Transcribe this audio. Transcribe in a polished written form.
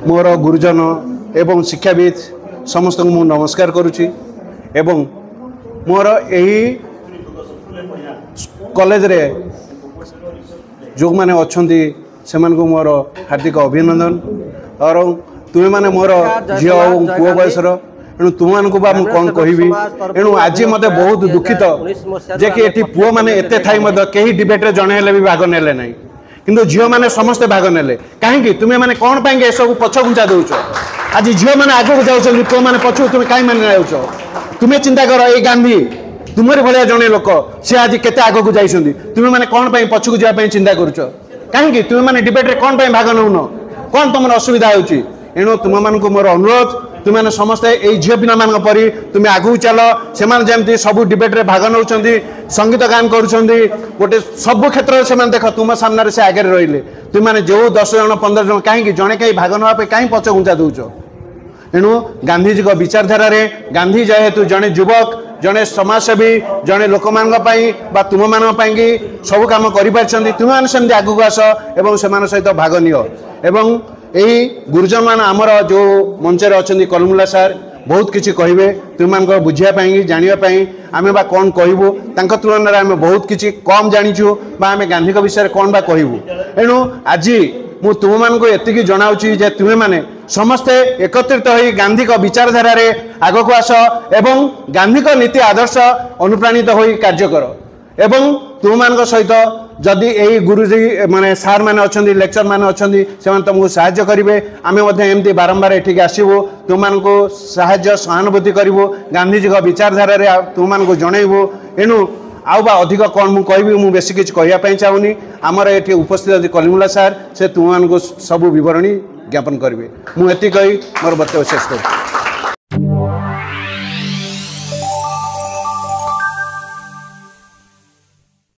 मोर गुरुजन एवं शिक्षाविद समस्त को नमस्कार करुच्ची एवं मोर यही कॉलेज रे जो मैंने अच्छा से मोर हार्दिक अभिनंदन और तुम्हें मैंने मोर झी और पुओ बयसर एणु तुम को कौन कहबी एणु आज मत बहुत दुखित जे कि ये पुओ मैंने एत थी कहीं डिबेट जड़े भी भाग नेले ना किंतु झील मैंने समस्ते भाग नेले कहीं तुम्हें मैंने कौन पाई सब पछ घुंचा दौच आज झील मैंने आगे जाऊँ पुओ मैंने पछू तुम्हें कहीं मैंने जाऊच तुम्हें चिंता कर ये गांधी तुमरी भाया जड़े लोक सी आज केते आगक जाइछन्ति तुम्हें मैंने कौन पाई पछू जावाई चिंता करुच कहीं तुम्हें मैंने डिबेट रे कौन पाई भाग नौन कौन तुम असुविधा होची एणु तुम मान मोर अनुरोध तुमने समस्ते यही झील पिना मान परी तुम्हें आगू चल से जमी सब डिबेट रे भाग नौ संगीत गान करुँचे गोटे सब क्षेत्र में देख तुम सामने से आगे रही तुमने जो 10 जन 15 जन कहीं जड़े कहीं भाग ना कहीं पछ घुंचा दौच एणु गांधीजी विचारधारा रे गांधी जेहेतु जड़े युवक जड़े समाजसेवी जड़े लोक तुम मान सब कम कर आगू आस और से सहित भाग नियो एवं यही गुरुजन मान आमर जो मंचर अच्छा कलमुल्ला सार बहुत किसी कहे तुम बुझापी जानापी आम बा कौन कहूँ तुलन में आम बहुत किसी कम जाचु आम गांधी विषय कौन बा कहूँ एणु आज मु तुम मान एति जनाऊँगी जे तुम्हें मैंने समस्ते एकत्रित हो गांधी विचारधारा रे आगक आस एवं गांधी नीति आदर्श अनुप्राणित हो कार्य कर एवं तुम मान सहित जदि यही गुरुजी माने सार मैंने अच्छा लेक्चर मैंने अच्छा से तुमको साहाय्य करेंगे आम एमती बारंबार एठिक आसबू तुम को साहाय्य सहानुभूति करूँ गांधीजी विचारधारा रे तुम को जनइबू एणु आउ बा अधिक कौन मुझे कहबी मुझे बेसी किसी कहवाई चाहूनी आमर ये उपस्थित कलिमुल्ला सार से तुम को सब बरणी ज्ञापन करेंगे मुझे कही मोर बक्तव्य शेष कर।